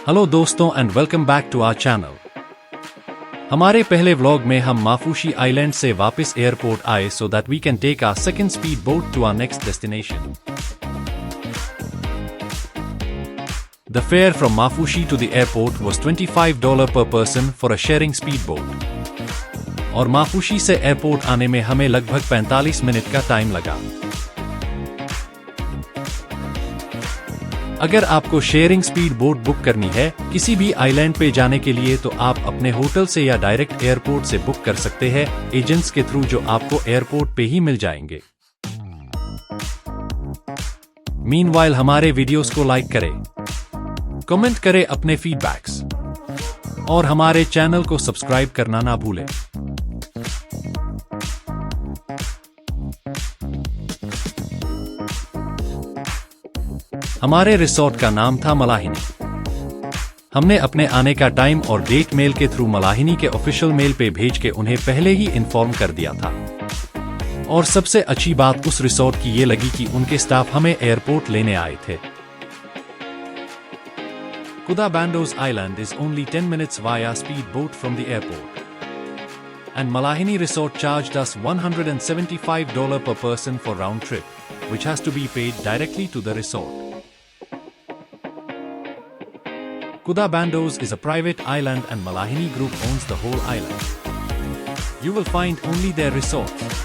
Hello दोस्तों and welcome back to our channel. हमारे पहले व्लॉग में हम माफूशी आइलैंड से वापस एयरपोर्ट आए so that we can take our second speed boat to our next destination. The fare from Mafushi to the airport was $25 per person for a sharing speedboat. और माफूशी से airport आने में हमें लगभग 45 मिनट का टाइम लगा। अगर आपको शेयरिंग स्पीड बोट बुक करनी है किसी भी आइलैंड पे जाने के लिए तो आप अपने होटल से या डायरेक्ट एयरपोर्ट से बुक कर सकते हैं एजेंट्स के थ्रू जो आपको एयरपोर्ट पे ही मिल जाएंगे। मीनवाइल हमारे वीडियोस को लाइक करें, कमेंट करें अपने फीडबैक्स और हमारे चैनल को सब्सक्राइब करना ना भूलें। हमारे रिसोर्ट का नाम था मलाहिनी। हमने अपने आने का टाइम और डेट मेल के थ्रू मलाहिनी के ऑफिशियल मेल पे भेज के उन्हें पहले ही इन्फॉर्म कर दिया था। और सबसे अच्छी बात उस रिसोर्ट की ये लगी कि उनके स्टाफ हमें एयरपोर्ट लेने आए थे। Kudabando's island is only 10 minutes via speedboat from the airport. And Malahini Resort charged us $175 per person for round trip, which has to be paid directly to the resort. Kudabando's is a private island and Malahini Group owns the whole island. You will find only their resorts.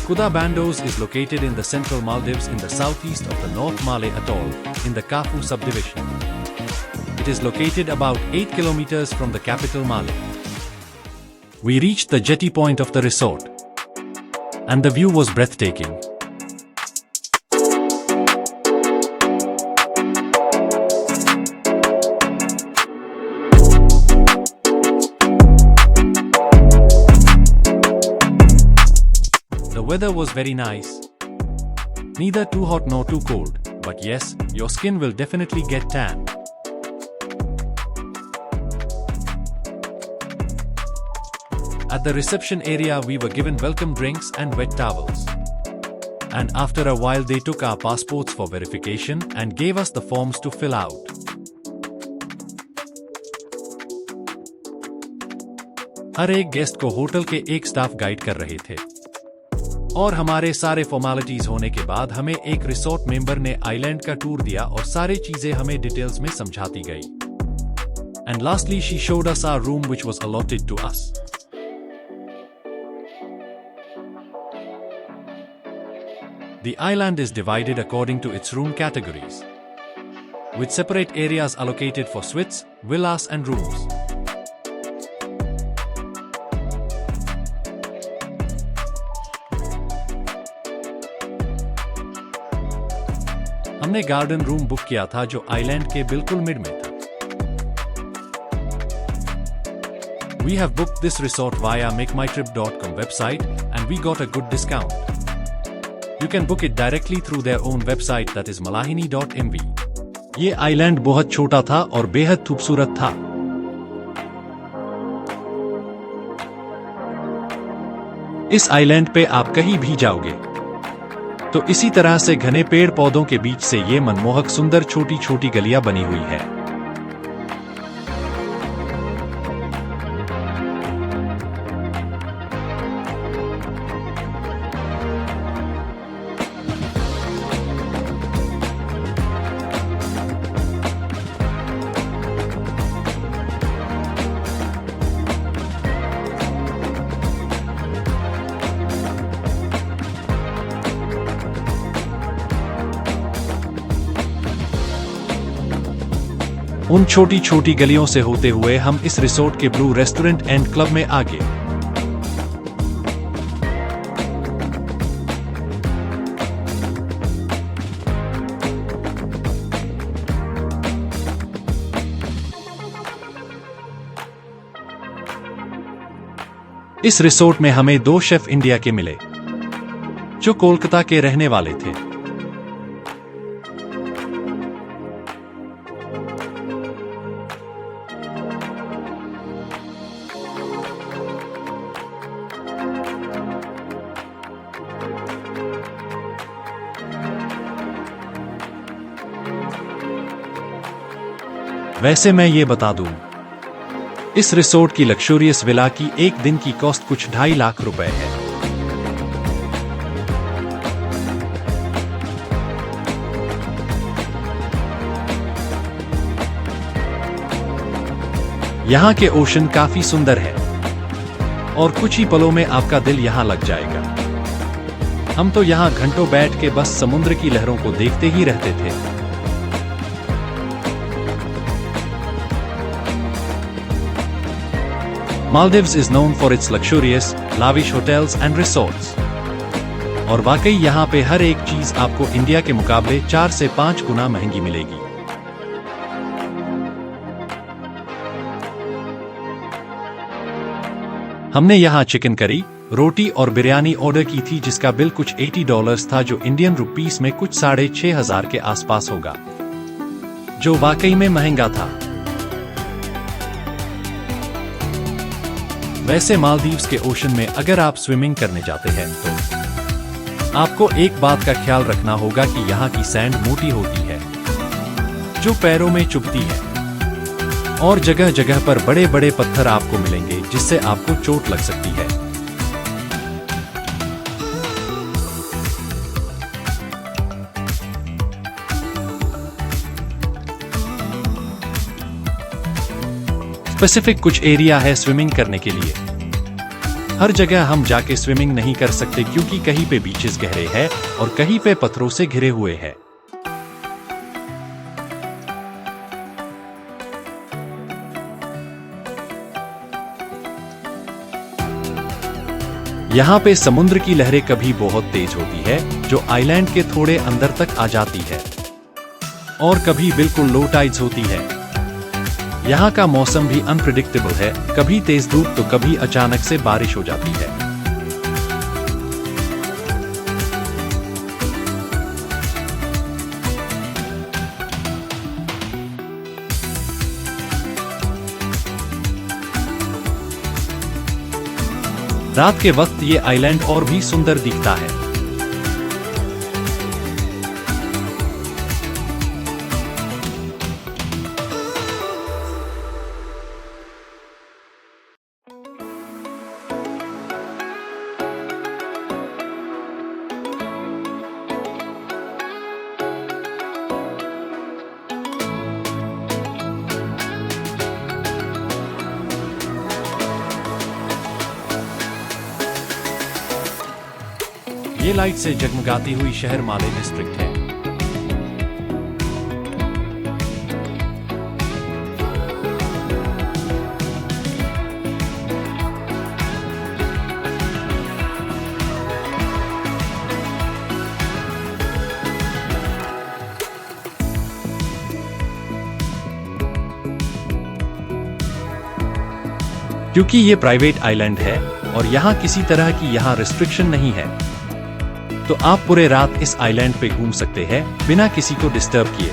Kudabando's is located in the central Maldives in the southeast of the North Malay Atoll, in the Kafu subdivision. It is located about 8 kilometers from the capital Malé. We reached the jetty point of the resort, and the view was breathtaking. The weather was very nice, neither too hot nor too cold, but yes, your skin will definitely get tan. At the reception area we were given welcome drinks and wet towels. And after a while they took our passports for verification and gave us the forms to fill out. हर एक guest को hotel के एक staff guide कर रहे थे। और हमारे सारे फॉर्मेलिटीज होने के बाद हमें एक रिसोर्ट मेंबर ने आइलैंड का टूर दिया और सारी चीजें हमें डिटेल्स में समझाती गई। And lastly she showed us our room which was allotted to us. The island is divided according to its room categories, with separate areas allocated for suites, villas and rooms. हमने garden room book किया था जो island के बिल्कुल mid में था। We have booked this resort via makemytrip.com website and we got a good discount. You can book it directly through their own website that is malahini.mv. ये island बहुत छोटा था और बेहद खूबसूरत था। इस आइलैंड पे आप कहीं भी जाओगे तो इसी तरह से घने पेड़ पौधों के बीच से ये मनमोहक सुंदर छोटी छोटी गलियां बनी हुई है। उन छोटी छोटी गलियों से होते हुए हम इस रिसोर्ट के ब्लू रेस्टोरेंट एंड क्लब में आ गए। इस रिसोर्ट में हमें 2 शेफ इंडिया के मिले जो कोलकाता के रहने वाले थे। वैसे मैं ये बता दूं, इस रिसोर्ट की लक्सूरियस विला की एक दिन की कॉस्ट कुछ 2.5 लाख रुपए है। यहाँ के ओशन काफी सुंदर है और कुछ ही पलों में आपका दिल यहाँ लग जाएगा। हम तो यहाँ घंटों बैठ के बस समुद्र की लहरों को देखते ही रहते थे। Maldives is known for its luxurious, lavish hotels and resorts. और वाकई यहाँ पे हर एक चीज आपको इंडिया के मुकाबले 4 से 5 गुना महंगी मिलेगी। हमने यहाँ चिकन करी, रोटी और बिरयानी ऑर्डर की थी जिसका बिल कुछ $80 था, जो इंडियन रुपीस में कुछ 6,500 के आसपास होगा, जो वाकई में महंगा था। वैसे मालदीव्स के ओशन में अगर आप स्विमिंग करने जाते हैं तो आपको एक बात का ख्याल रखना होगा कि यहाँ की सैंड मोटी होती है जो पैरों में चुभती है, और जगह जगह पर बड़े बड़े पत्थर आपको मिलेंगे जिससे आपको चोट लग सकती है। स्पेसिफिक कुछ एरिया है स्विमिंग करने के लिए। हर जगह हम जाके स्विमिंग नहीं कर सकते क्योंकि कहीं पे बीचेस गहरे हैं और कहीं पे पत्थरों से घिरे हुए हैं। यहाँ पे समुद्र की लहरें कभी बहुत तेज होती है जो आइलैंड के थोड़े अंदर तक आ जाती है, और कभी बिल्कुल लो टाइड्स होती है। यहाँ का मौसम भी अनप्रिडिक्टेबल है, कभी तेज धूप तो कभी अचानक से बारिश हो जाती है। रात के वक्त ये आइलैंड और भी सुंदर दिखता है। ये लाइट से जगमगाती हुई शहर माले डिस्ट्रिक्ट है। क्योंकि ये प्राइवेट आइलैंड है और यहाँ किसी तरह की यहाँ रिस्ट्रिक्शन नहीं है, तो आप पूरे रात इस आइलैंड पे घूम सकते हैं बिना किसी को डिस्टर्ब किए।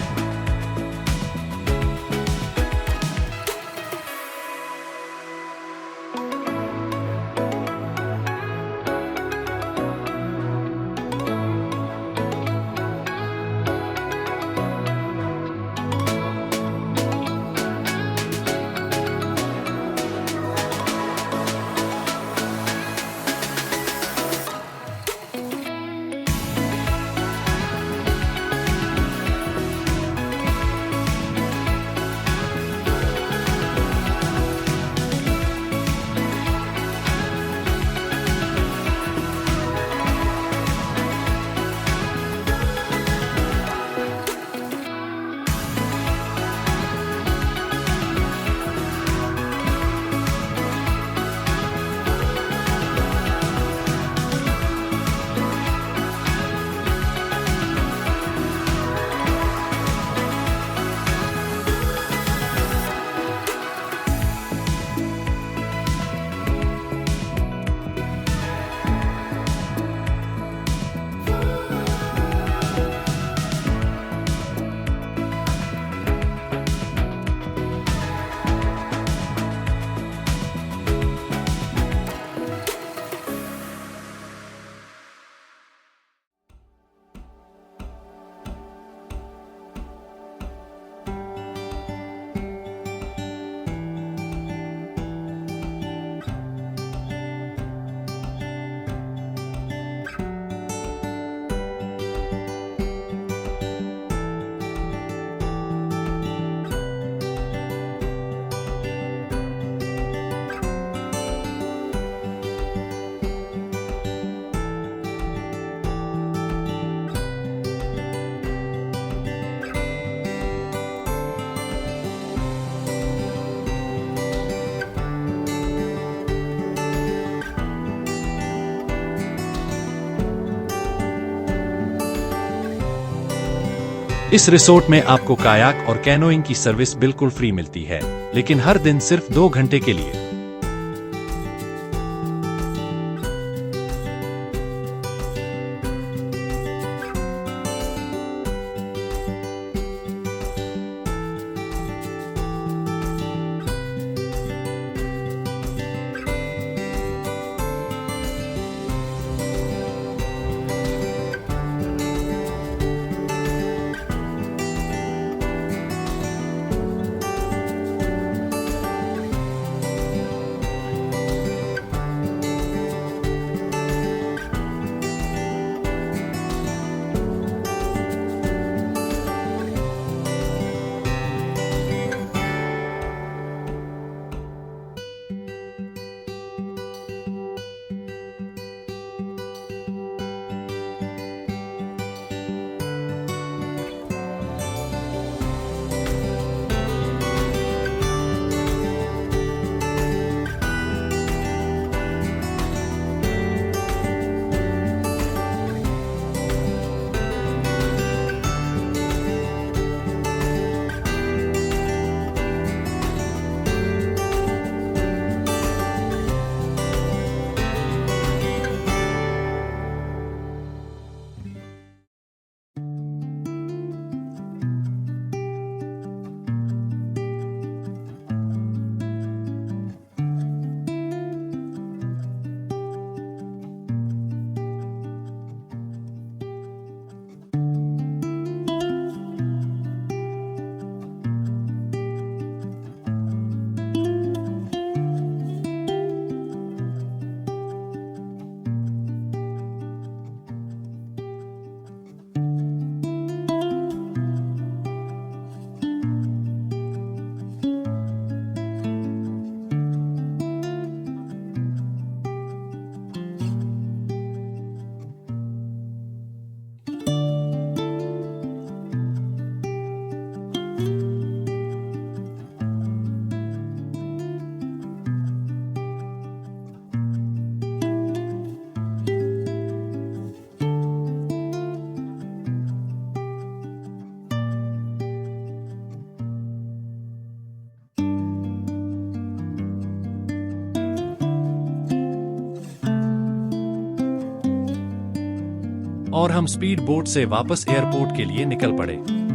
इस रिसोर्ट में आपको कायाक और कैनोइंग की सर्विस बिल्कुल फ्री मिलती है, लेकिन हर दिन सिर्फ 2 घंटे के लिए। और हम स्पीड बोट से वापस एयरपोर्ट के लिए निकल पड़े।